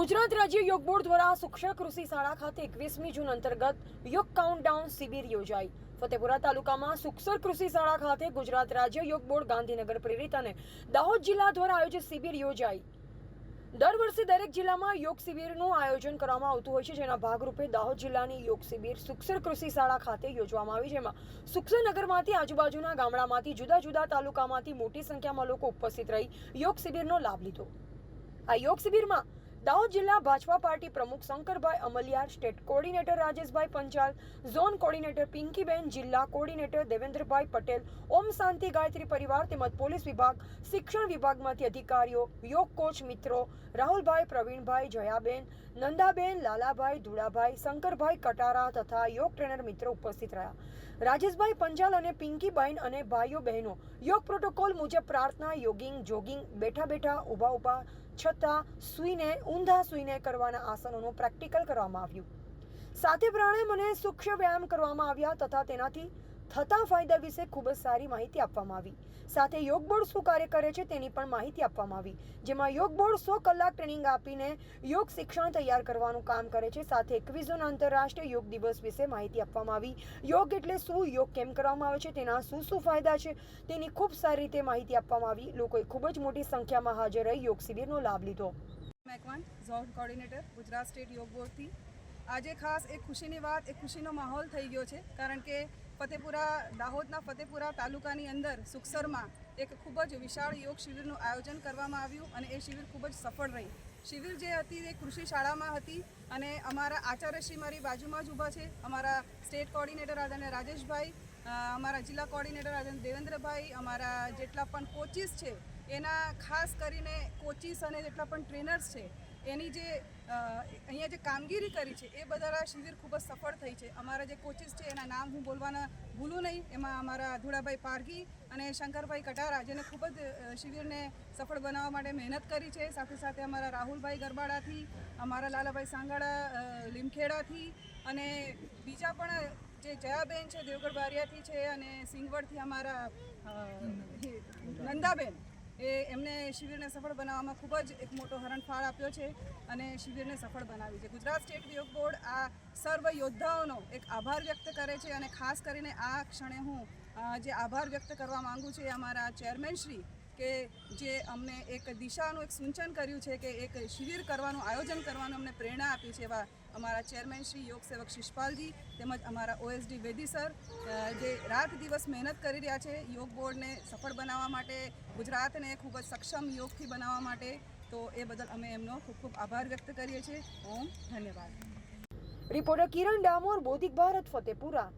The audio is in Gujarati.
ગુજરાત રાજ્ય યોગ બોર્ડ દ્વારા સુક્ષર કૃષિ શાળા ખાતે 21મી જૂન અંતર્ગત યોગ કાઉન્ટડાઉન શિબિર યોજાઈ। ફતેપુરા તાલુકામાં સુક્ષર કૃષિ શાળા ખાતે ગુજરાત રાજ્ય યોગ બોર્ડ ગાંધીનગર પ્રેરિત અને દાહોદ જિલ્લા દ્વારા આયોજિત શિબિર યોજાઈ। દર વર્ષે દરેક જિલ્લામાં યોગ શિબિરનું આયોજન કરવામાં આવતું હોય છે, જેના ભાગરૂપે દાહોદ જિલ્લાની યોગ શિબિર સુક્ષર કૃષિ શાળા ખાતે યોજવામાં આવી, જેમાં સુક્ષર નગરમાંથી આજુબાજુના ગામડામાંથી જુદા જુદા તાલુકામાંથી મોટી સંખ્યામાં લોકો ઉપસ્થિત રહી યોગ શિબિરનો લાભ લીધો। આ યોગ શિબિરમાં દાહોદ જિલ્લા ભાજપા પાર્ટી પ્રમુખ Shankarbhai Amaliyar, state coordinator Rajeshbhai Panchal, zone coordinator Pinkiben, જિલ્લા કોર્ડિનેટર દેવેન્દ્રભાઈ પટેલ, ઓમ શાંતિ ગાયત્રી પરિવાર તેમજ પોલીસ વિભાગ, શિક્ષણ વિભાગમાંથી અધિકારીઓ, યોગ કોચ મિત્રો રાહુલભાઈ, પ્રવીણભાઈ, જયાબેન, નંદાબેન, લાલાભાઈ, ધુડાભાઈ, શંકરભાઈ કટારા તથા યોગ ટ્રેનર મિત્રો ઉપસ્થિત રહ્યા। રાજેશભાઈ પંચાલ અને પિંકીબેન અને ભાઈઓ બહેનો યોગ પ્રોટોકોલ મુજબ પ્રાર્થના, યોગિંગ, જોગિંગ, બેઠા બેઠા, ઊભા ઊભા, છતાં સૂઈને ઊંધા સૂઈને કરવાના આસનોનું પ્રેક્ટિકલ કરવામાં આવ્યું। સાથે પ્રાણાયામ અને સૂક્ષ્મ વ્યાયામ કરવામાં આવ્યા તથા તેનાથી થતા ફાયદા વિશે ખૂબ જ સારી માહિતી આપવામાં આવી। સાથે યોગ બોર્ડ શું કાર્ય કરે છે તેની પણ માહિતી આપવામાં આવી, જેમાં યોગ બોર્ડ 100 કલાક ટ્રેનિંગ આપીને યોગ શિક્ષણ તૈયાર કરવાનું કામ કરે છે। સાથે 21 જૂન આંતરરાષ્ટ્રીય યોગ દિવસ વિશે માહિતી આપવામાં આવી। યોગ એટલે શું, યોગ કેમ કરવામાં આવે છે, તેના શું શું ફાયદા છે તેની ખૂબ સારી રીતે માહિતી આપવામાં આવી। લોકોએ ખૂબ જ મોટી સંખ્યામાં હાજર રહી યોગ શિબિરનો લાભ લીધો। Macwan zone coordinator Gujarat state યોગ બોર્ડથી આજે ખાસ એક ખુશીની વાત, એક ખુશીનો માહોલ થઈ ગયો છે, કારણ કે દાહોદના ફતેપુરા તાલુકાની અંદર સુક્ષરમાં એક ખૂબ જ વિશાળ યોગ શિબિરનું આયોજન કરવામાં આવ્યું અને એ શિબિર ખૂબ જ સફળ રહી। શિબિર જે હતી એ કૃષિ શાળામાં હતી અને અમારા આચાર્યશ્રી મારી બાજુમાં જ ઊભા છે, અમારા સ્ટેટ કોર્ડિનેટર આદરણીય રાજેશભાઈ, અમારા જિલ્લા કોર્ડિનેટર આદરણીય દેવેન્દ્રભાઈ, અમારા જેટલા પણ કોચિસ છે એના ખાસ કરીને કોચિસ અને જેટલા પણ ટ્રેનર્સ છે એની જે અહીંયા જે કામગીરી કરી છે એ બધા શિબિર ખૂબ જ સફળ થઈ છે। અમારા જે કોચિસ છે એના નામ હું બોલવાના ભૂલું નહીં, એમાં અમારા ધુડાભાઈ પારગી અને શંકરભાઈ કટારા, જેને ખૂબ જ શિબિરને સફળ બનાવવા માટે મહેનત કરી છે। સાથે સાથે અમારા રાહુલભાઈ ગરબાડાથી, અમારા લાલાભાઈ સાંગાડા લીમખેડાથી અને બીજા પણ જે જયાબેન છે દેવગઢ બારિયાથી છે અને સિંગવડથી અમારા નંદાબેન, એમને શિબિરને સફળ બનાવવામાં ખૂબ જ એક મોટો હરણફાળ આપ્યો છે અને શિબિરને સફળ બનાવી છે। ગુજરાત સ્ટેટ યોગ બોર્ડ આ સર્વ યોદ્ધાઓનો એક આભાર વ્યક્ત કરે છે અને ખાસ કરીને આ ક્ષણે હું જે આભાર વ્યક્ત કરવા માગું છું એ અમારા ચેરમેન શ્રી, કે જે અમને એક દિશાનું એક સૂચન કર્યું છે કે એક શિબિર કરવાનું, આયોજન કરવાનું અમને પ્રેરણા આપી છે, એવા અમારા ચેરમેન શ્રી યોગ સેવક શિષપાલજી તેમજ અમારા OSD વેદી સર, જે રાત દિવસ મહેનત કરી રહ્યા છે યોગ બોર્ડને સફળ બનાવવા માટે, ગુજરાતને ખૂબ જ સક્ષમ યોગથી બનાવવા માટે। તો એ બદલ અમે એમનો ખૂબ ખૂબ આભાર વ્યક્ત કરીએ છીએ। ઓમ ધન્યવાદ। રિપોર્ટર કિરણ ડામોર, બોધિક ભારત, ફતેપુરા।